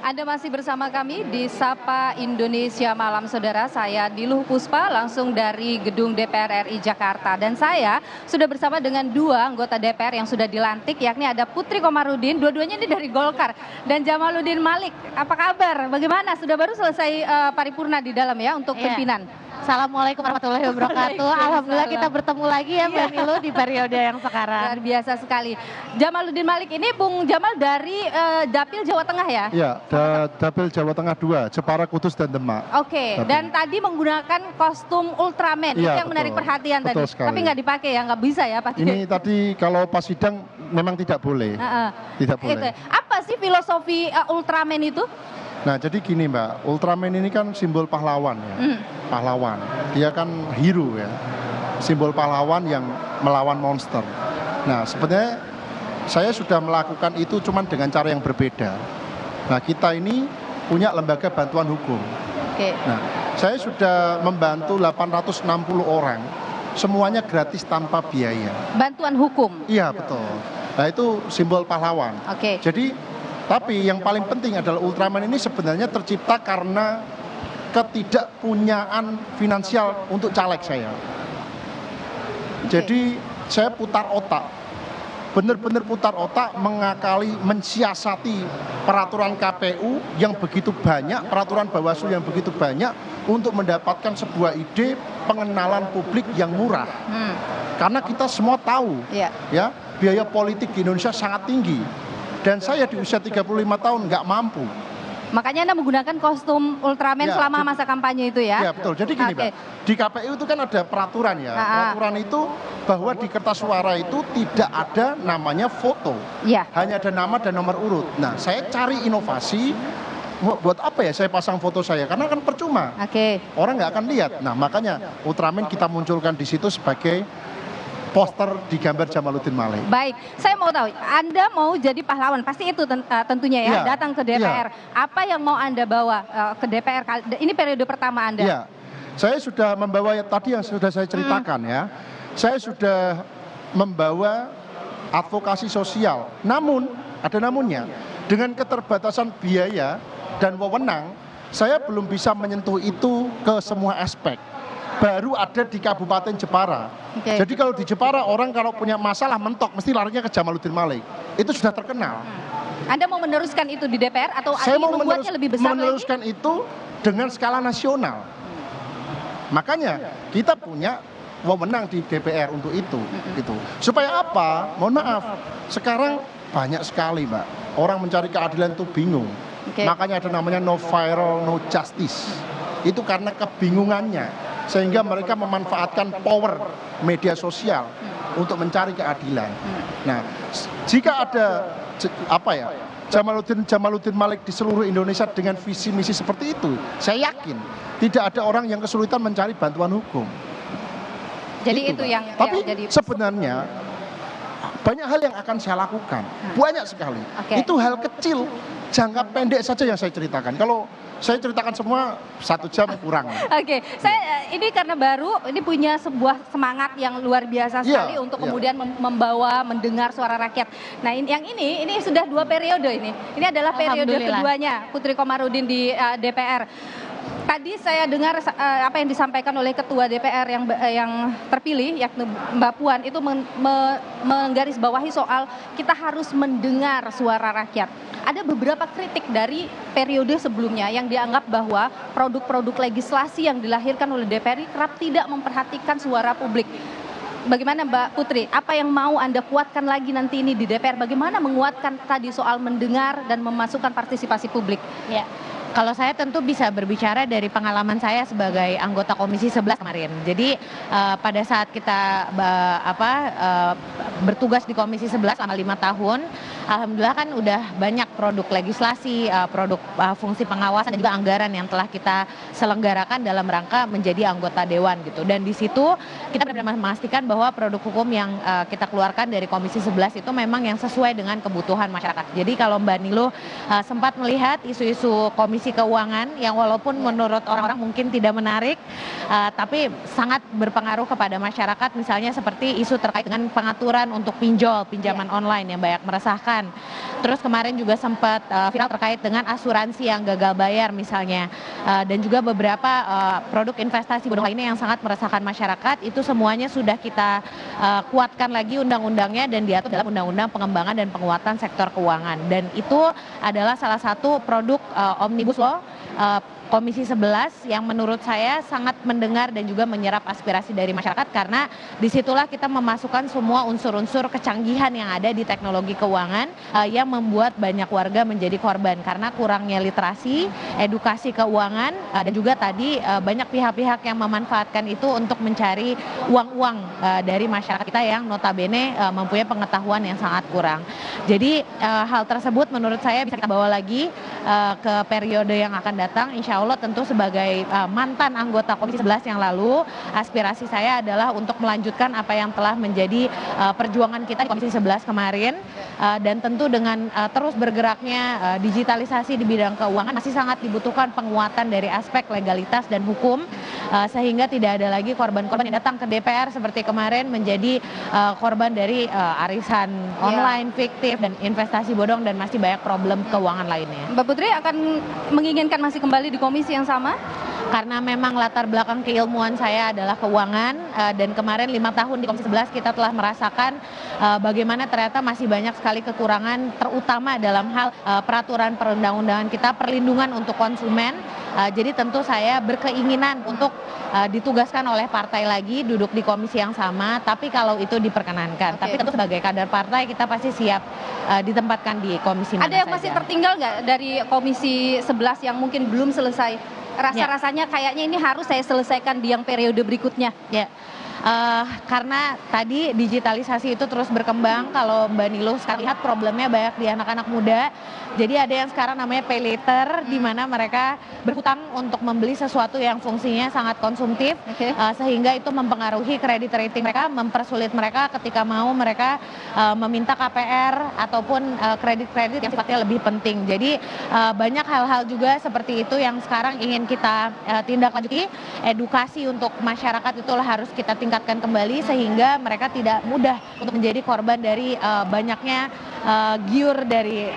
Anda masih bersama kami di Sapa Indonesia Malam, saudara. Saya Diluh Puspa, langsung dari Gedung DPR RI Jakarta. Dan saya sudah bersama dengan dua anggota DPR yang sudah dilantik, yakni ada Putri Komarudin, dua-duanya ini dari Golkar, dan Jamaluddin Malik. Apa kabar? Bagaimana? Sudah baru selesai paripurna di dalam ya untuk pimpinan? Assalamualaikum warahmatullahi wabarakatuh. Alhamdulillah kita bertemu lagi ya Mbak Nilu di periode yang sekarang. Luar biasa sekali. Jamaluddin Malik ini Bung Jamal dari Dapil Jawa Tengah ya? Iya, Dapil Jawa Tengah 2, Jepara, Kudus, dan Demak. Oke, dan tadi menggunakan kostum Ultraman, itu yang menarik perhatian tadi. Tapi nggak dipakai ya, nggak bisa ya pakai. Ini tadi kalau pas sidang memang tidak boleh. Tidak boleh. Apa sih filosofi Ultraman itu? Nah, jadi gini Mbak, Ultraman ini kan simbol pahlawan ya. Pahlawan. Dia kan hero ya. Simbol pahlawan yang melawan monster. Nah, sebenarnya saya sudah melakukan itu cuman dengan cara yang berbeda. Nah, kita ini punya lembaga bantuan hukum. Nah, saya sudah membantu 860 orang. Semuanya gratis tanpa biaya. Bantuan hukum? Iya, betul. Nah, itu simbol pahlawan. Jadi tapi yang paling penting adalah Ultraman ini sebenarnya tercipta karena ketidakpunyaan finansial untuk caleg saya. Jadi saya putar otak, benar-benar putar otak, mengakali, mensiasati peraturan KPU yang begitu banyak, peraturan Bawaslu yang begitu banyak untuk mendapatkan sebuah ide pengenalan publik yang murah. Karena kita semua tahu ya, biaya politik di Indonesia sangat tinggi. Dan saya di usia 35 tahun nggak mampu. Makanya Anda menggunakan kostum Ultraman selama masa kampanye itu ya? Ya betul, jadi gini Mbak, di KPU itu kan ada peraturan ya. Peraturan itu bahwa di kertas suara itu tidak ada namanya foto. Hanya ada nama dan nomor urut. Nah, saya cari inovasi, buat apa ya saya pasang foto saya? Karena kan percuma. Orang nggak akan lihat. Nah, makanya Ultraman kita munculkan di situ sebagai poster digambar Jamaluddin Malik. Baik, saya mau tahu, Anda mau jadi pahlawan, pasti itu tentunya ya, datang ke DPR. Apa yang mau Anda bawa ke DPR? Ini periode pertama Anda. Iya, saya sudah membawa tadi yang sudah saya ceritakan ya. Saya sudah membawa advokasi sosial. Namun, ada namunnya, dengan keterbatasan biaya dan wewenang, saya belum bisa menyentuh itu ke semua aspek. Baru ada di Kabupaten Jepara. Jadi kalau di Jepara orang kalau punya masalah mentok mesti larinya ke Jamaluddin Malik. Itu sudah terkenal. Anda mau meneruskan itu di DPR atau saya mau membuatnya lebih besar meneruskan lagi? Itu dengan skala nasional. Makanya kita punya wewenang di DPR untuk itu. Gitu. Supaya apa? Mohon maaf, sekarang banyak sekali Mbak, orang mencari keadilan itu bingung. Makanya ada namanya no viral, no justice. Itu karena kebingungannya. Sehingga mereka memanfaatkan power media sosial untuk mencari keadilan. Nah, jika ada Jamaluddin Malik di seluruh Indonesia dengan visi misi seperti itu, saya yakin tidak ada orang yang kesulitan mencari bantuan hukum. Jadi itu yang tapi jadi sebenarnya banyak hal yang akan saya lakukan, banyak sekali. Itu hal kecil, jangka pendek saja yang saya ceritakan. Kalau saya ceritakan semua 1 jam kurang. Saya ini karena baru ini punya sebuah semangat yang luar biasa sekali untuk kemudian membawa, mendengar suara rakyat. Nah, yang ini sudah 2 periode ini. Ini adalah periode keduanya Putri Komarudin di DPR. Tadi saya dengar apa yang disampaikan oleh Ketua DPR yang terpilih, yakni Mbak Puan, itu menggarisbawahi soal kita harus mendengar suara rakyat. Ada beberapa kritik dari periode sebelumnya yang dianggap bahwa produk-produk legislasi yang dilahirkan oleh DPR kerap tidak memperhatikan suara publik. Bagaimana Mbak Putri, apa yang mau Anda kuatkan lagi nanti ini di DPR? Bagaimana menguatkan tadi soal mendengar dan memasukkan partisipasi publik? Ya. Kalau saya tentu bisa berbicara dari pengalaman saya sebagai anggota Komisi 11 kemarin. Jadi pada saat kita bertugas di Komisi 11 selama 5 tahun, alhamdulillah kan udah banyak produk legislasi, produk fungsi pengawasan dan juga anggaran yang telah kita selenggarakan dalam rangka menjadi anggota dewan gitu. Dan di situ kita benar-benar memastikan bahwa produk hukum yang kita keluarkan dari Komisi 11 itu memang yang sesuai dengan kebutuhan masyarakat. Jadi kalau Mbak Nilu sempat melihat isu-isu Komisi Keuangan yang walaupun menurut orang-orang mungkin tidak menarik, tapi sangat berpengaruh kepada masyarakat, misalnya seperti isu terkait dengan pengaturan untuk pinjaman online yang banyak meresahkan. kesehatan. Terus kemarin juga sempat viral terkait dengan asuransi yang gagal bayar misalnya. Dan juga beberapa produk investasi bodong lainnya yang sangat meresahkan masyarakat, itu semuanya sudah kita kuatkan lagi undang-undangnya dan diatur dalam Undang-Undang Pengembangan dan Penguatan Sektor Keuangan. Dan itu adalah salah satu produk Omnibus Law Komisi 11 yang menurut saya sangat mendengar dan juga menyerap aspirasi dari masyarakat, karena disitulah kita memasukkan semua unsur-unsur kecanggihan yang ada di teknologi keuangan yang membuat banyak warga menjadi korban karena kurangnya literasi, edukasi keuangan, dan juga tadi banyak pihak-pihak yang memanfaatkan itu untuk mencari uang-uang dari masyarakat kita yang notabene mempunyai pengetahuan yang sangat kurang. Jadi hal tersebut menurut saya bisa kita bawa lagi ke periode yang akan datang. Insya Allah tentu sebagai mantan anggota Komisi 11 yang lalu, aspirasi saya adalah untuk melanjutkan apa yang telah menjadi perjuangan kita di Komisi 11 kemarin, dan tentu dengan terus bergeraknya digitalisasi di bidang keuangan masih sangat dibutuhkan penguatan dari aspek legalitas dan hukum, sehingga tidak ada lagi korban-korban yang datang ke DPR seperti kemarin menjadi korban dari arisan online fiktif dan investasi bodong dan masih banyak problem keuangan lainnya. Mbak Putri akan menginginkan masih kembali di komisi yang sama? Karena memang latar belakang keilmuan saya adalah keuangan, dan kemarin 5 tahun di Komisi 11 kita telah merasakan bagaimana ternyata masih banyak sekali kekurangan, terutama dalam hal peraturan perundang-undangan kita, perlindungan untuk konsumen. Jadi tentu saya berkeinginan untuk ditugaskan oleh partai lagi duduk di komisi yang sama, tapi kalau itu diperkenankan. Tapi tentu sebagai kader partai kita pasti siap ditempatkan di komisi mana saja. Ada yang masih tertinggal nggak dari Komisi 11 yang mungkin belum selesai? Rasa-rasanya kayaknya ini harus saya selesaikan di yang periode berikutnya. Ya. Karena tadi digitalisasi itu terus berkembang. Kalau Mbak Niluh sekarang lihat problemnya banyak di anak-anak muda. Jadi ada yang sekarang namanya pay later, di mana mereka berhutang untuk membeli sesuatu yang fungsinya sangat konsumtif, sehingga itu mempengaruhi kredit rating mereka, mempersulit mereka ketika mau mereka meminta KPR ataupun kredit-kredit yang sifatnya lebih penting. Jadi banyak hal-hal juga seperti itu yang sekarang ingin kita tindak lanjuti. Edukasi untuk masyarakat itulah harus kita tingkatkan kembali sehingga mereka tidak mudah untuk menjadi korban dari banyaknya giur dari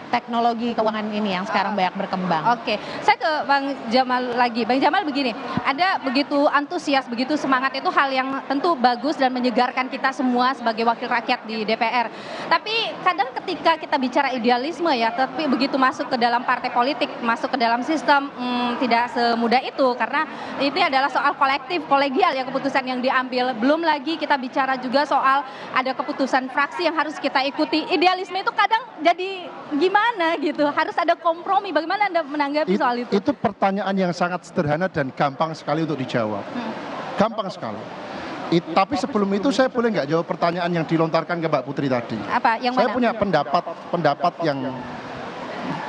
teknologi keuangan ini yang sekarang banyak berkembang. Oke, saya ke Bang Jamal lagi. Bang Jamal begini, ada begitu antusias, begitu semangat, itu hal yang tentu bagus dan menyegarkan kita semua sebagai wakil rakyat di DPR. Tapi kadang ketika kita bicara idealisme ya, tapi begitu masuk ke dalam partai politik, masuk ke dalam sistem, tidak semudah itu, karena ini adalah soal kolektif, kolegial ya keputusan yang diambil. Belum lagi kita bicara juga soal ada keputusan fraksi yang harus kita ikuti. Idealisme itu kadang jadi gimana gitu, harus ada kompromi. Bagaimana Anda menanggapi soal itu? Itu pertanyaan yang sangat sederhana dan gampang sekali untuk dijawab. Gampang sekali. Tapi sebelum itu saya boleh nggak jawab pertanyaan yang dilontarkan ke Mbak Putri tadi? Apa? Yang saya mana? punya pendapat yang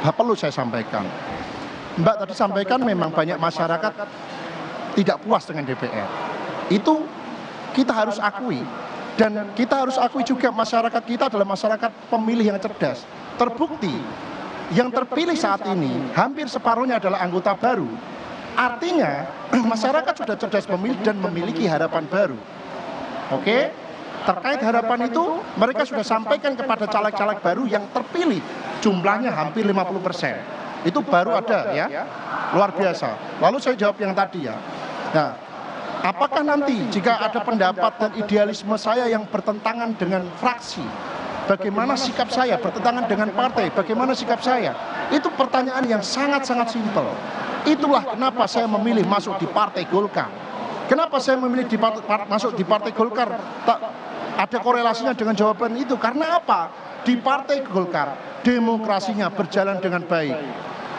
perlu saya sampaikan. Mbak tadi sampaikan memang banyak masyarakat tidak puas dengan DPR. Itu kita harus akui. Dan kita harus akui juga masyarakat kita adalah masyarakat pemilih yang cerdas. Terbukti, yang terpilih saat ini hampir separuhnya adalah anggota baru. Artinya masyarakat sudah cerdas memilih dan memiliki harapan baru. Oke? Terkait harapan itu, mereka sudah sampaikan kepada caleg-caleg baru yang terpilih. Jumlahnya hampir 50%. Itu baru ada ya, luar biasa. Lalu saya jawab yang tadi ya. Nah, apakah nanti jika ada pendapat dan idealisme saya yang bertentangan dengan fraksi, bagaimana sikap saya, bertentangan dengan partai, bagaimana sikap saya? Itu pertanyaan yang sangat-sangat simpel. Itulah kenapa saya memilih masuk di Partai Golkar. Kenapa saya memilih masuk di Partai Golkar? Tak ada korelasinya dengan jawaban itu. Karena apa? Di Partai Golkar demokrasinya berjalan dengan baik.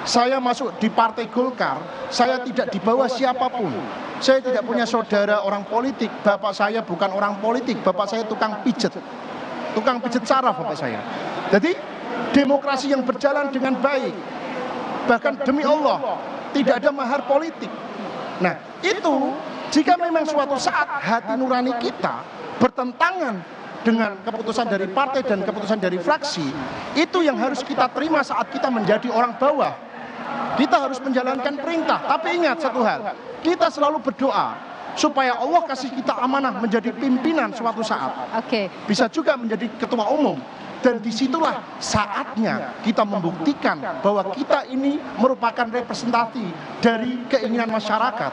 Saya masuk di Partai Golkar, saya tidak dibawa siapapun. Saya tidak punya saudara orang politik. Bapak saya bukan orang politik, bapak saya tukang pijet. Tukang pijet saraf bapak saya. Jadi demokrasi yang berjalan dengan baik. Bahkan demi Allah, tidak ada mahar politik. Nah, itu jika memang suatu saat hati nurani kita bertentangan dengan keputusan dari partai dan keputusan dari fraksi, itu yang harus kita terima saat kita menjadi orang bawah. Kita harus menjalankan perintah. Tapi ingat satu hal, kita selalu berdoa supaya Allah kasih kita amanah menjadi pimpinan suatu saat. Oke. Bisa juga menjadi ketua umum. Dan disitulah saatnya kita membuktikan bahwa kita ini merupakan representasi dari keinginan masyarakat.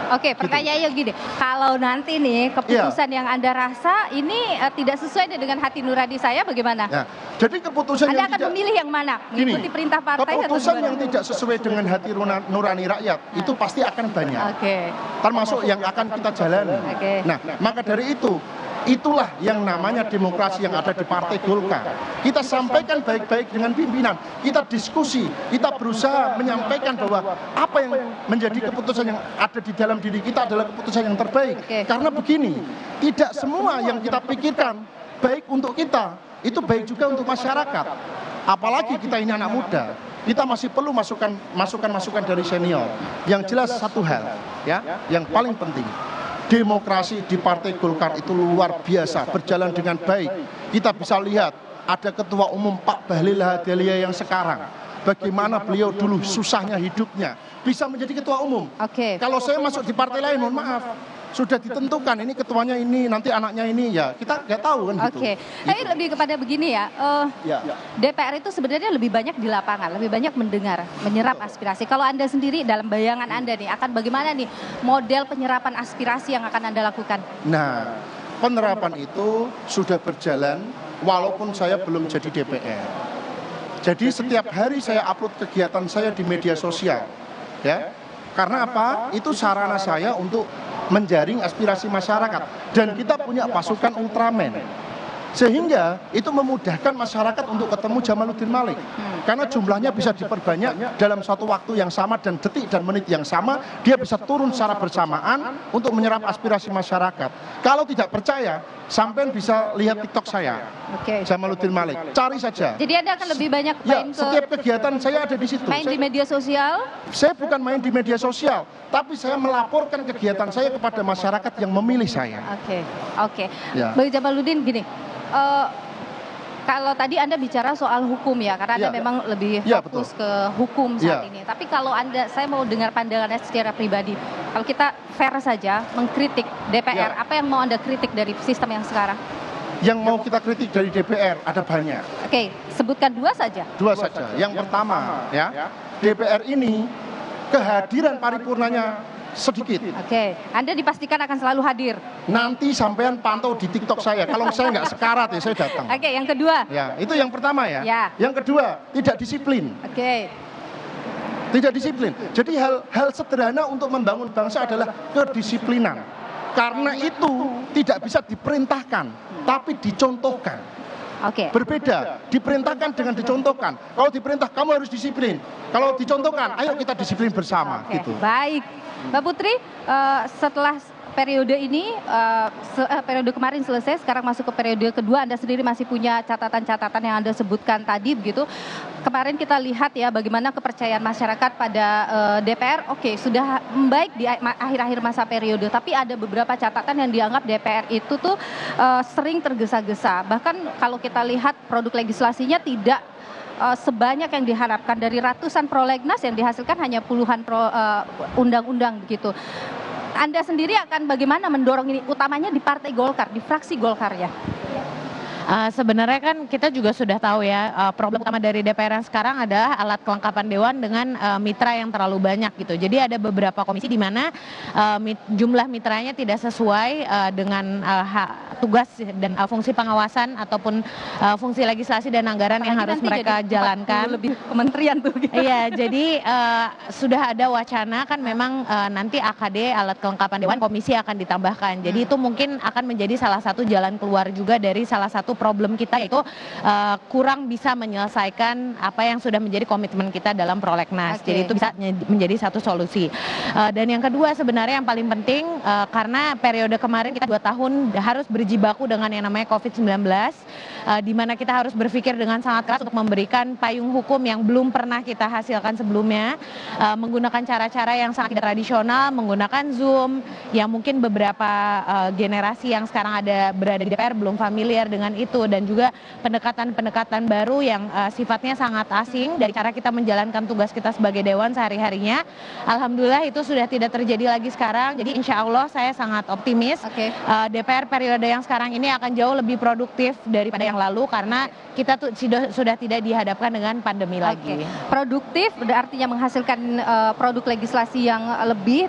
Oke, pertanyaannya gini, kalau nanti nih keputusan yang Anda rasa ini tidak sesuai dengan hati nurani saya, bagaimana? Ya, jadi keputusan Anda yang akan tidak, memilih yang mana? Mengikuti perintah partai atau keputusan gimana? yang tidak sesuai dengan hati nurani rakyat itu pasti akan banyak. Oke. Termasuk yang akan kita jalani. Oke. Nah, maka dari itu, itulah yang namanya demokrasi yang ada di Partai Golkar. Kita sampaikan baik-baik dengan pimpinan, kita diskusi, kita berusaha menyampaikan bahwa apa yang menjadi keputusan yang ada di dalam diri kita adalah keputusan yang terbaik. Oke. Karena begini, tidak semua yang kita pikirkan baik untuk kita, itu baik juga untuk masyarakat. Apalagi kita ini anak muda, kita masih perlu masukan-masukan dari senior. Yang jelas satu hal, ya, yang paling penting, demokrasi di Partai Golkar itu luar biasa, berjalan dengan baik. Kita bisa lihat ada Ketua Umum Pak Bahlil Lahadalia yang sekarang, bagaimana beliau dulu susahnya hidupnya bisa menjadi Ketua Umum. Oke. Kalau saya masuk di partai lain, mohon maaf, sudah ditentukan ini ketuanya ini, nanti anaknya ini, ya kita nggak tahu kan gitu. Oke, tapi lebih kepada begini ya, Ya. DPR itu sebenarnya lebih banyak di lapangan, lebih banyak mendengar, menyerap aspirasi. Kalau Anda sendiri dalam bayangan Anda nih, akan bagaimana nih model penyerapan aspirasi yang akan Anda lakukan? Nah, penerapan itu sudah berjalan walaupun saya belum jadi DPR. Jadi setiap hari saya upload kegiatan saya di media sosial, ya. Karena apa? Itu sarana saya untuk menjaring aspirasi masyarakat, dan kita punya pasukan Ultraman, sehingga itu memudahkan masyarakat untuk ketemu Jamaluddin Malik, karena jumlahnya bisa diperbanyak dalam satu waktu yang sama dan detik dan menit yang sama, dia bisa turun secara bersamaan untuk menyerap aspirasi masyarakat. Kalau tidak percaya, sampean bisa lihat TikTok saya, Oke. Jamaluddin Malik, cari saja. Jadi Anda akan lebih banyak Ya, main setiap kegiatan saya ada di situ. main di media sosial? Saya bukan main di media sosial, tapi saya melaporkan kegiatan saya kepada masyarakat yang memilih saya. Oke, oke. Ya. Bang Jamaluddin gini, kalau tadi Anda bicara soal hukum ya, karena Anda Ya. memang lebih Ya, fokus ke hukum saat Ya. ini. Tapi kalau saya mau dengar pandangannya secara pribadi, kalau kita fair saja mengkritik DPR, Ya. apa yang mau Anda kritik dari sistem yang sekarang? Yang mau kita kritik dari DPR ada banyak. Oke, sebutkan dua saja. Dua saja. Yang pertama, ya, DPR ini kehadiran paripurnanya sedikit. Oke, Anda dipastikan akan selalu hadir. Nanti sampean pantau di TikTok saya. Kalau saya nggak sekarat ya saya datang. Oke, yang kedua. Ya, itu yang pertama ya. Ya. Yang kedua, tidak disiplin. Oke, Tidak disiplin. Jadi hal sederhana untuk membangun bangsa adalah kedisiplinan. Karena itu tidak bisa diperintahkan, tapi dicontohkan. oke. Berbeda, diperintahkan dengan dicontohkan. Kalau diperintah kamu harus disiplin. Kalau dicontohkan, ayo kita disiplin bersama. Oke, Gitu. baik. Mbak Putri, setelah periode ini, periode kemarin selesai, sekarang masuk ke periode kedua, Anda sendiri masih punya catatan-catatan yang Anda sebutkan tadi, begitu. Kemarin kita lihat ya bagaimana kepercayaan masyarakat pada DPR, oke, sudah membaik di akhir-akhir masa periode, tapi ada beberapa catatan yang dianggap DPR itu tuh sering tergesa-gesa. Bahkan kalau kita lihat produk legislasinya tidak sebanyak yang diharapkan, dari ratusan prolegnas yang dihasilkan hanya puluhan undang-undang begitu. Anda sendiri akan bagaimana mendorong ini, utamanya di Partai Golkar, di fraksi Golkar ya? Sebenarnya kan kita juga sudah tahu ya, problem utama dari DPR yang sekarang adalah alat kelengkapan dewan dengan mitra yang terlalu banyak gitu. Jadi ada beberapa komisi di mana jumlah mitranya tidak sesuai dengan tugas dan fungsi pengawasan ataupun fungsi legislasi dan anggaran yang harus mereka jalankan. Lebih kementerian tuh. Iya, jadi sudah ada wacana kan memang nanti AKD, alat kelengkapan dewan, komisi akan ditambahkan. Jadi itu mungkin akan menjadi salah satu jalan keluar juga dari salah satu problem kita, yaitu kurang bisa menyelesaikan apa yang sudah menjadi komitmen kita dalam prolegnas. Oke. Jadi itu bisa menjadi satu solusi. Dan yang kedua sebenarnya yang paling penting, karena periode kemarin kita 2 tahun harus berjibaku dengan yang namanya COVID-19, di mana kita harus berpikir dengan sangat keras untuk memberikan payung hukum yang belum pernah kita hasilkan sebelumnya, menggunakan cara-cara yang sangat tidak tradisional, menggunakan Zoom, yang mungkin beberapa generasi yang sekarang berada di DPR belum familiar dengan itu. situ, dan juga pendekatan-pendekatan baru yang sifatnya sangat asing dari cara kita menjalankan tugas kita sebagai dewan sehari-harinya. Alhamdulillah itu sudah tidak terjadi lagi sekarang. Jadi insya Allah saya sangat optimis DPR periode yang sekarang ini akan jauh lebih produktif daripada yang lalu karena kita tuh sudah tidak dihadapkan dengan pandemi lagi. Produktif artinya menghasilkan produk legislasi yang lebih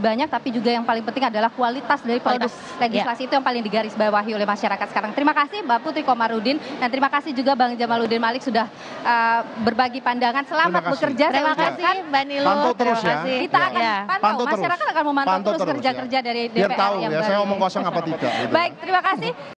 banyak, tapi juga yang paling penting adalah kualitas dari produk legislasi itu yang paling digarisbawahi oleh masyarakat sekarang. Terima kasih Mbak Putri Komarudin dan terima kasih juga Bang Jamaluddin Malik sudah berbagi pandangan. Selamat bekerja. Terima kasih Mbak Nilu. Pantau terus ya. Kita akan pantau, masyarakat akan memantau terus kerja-kerja dari DPR biar tahu yang ya, baru. saya ngomong kosong apa tidak. Gitu. Baik, terima kasih.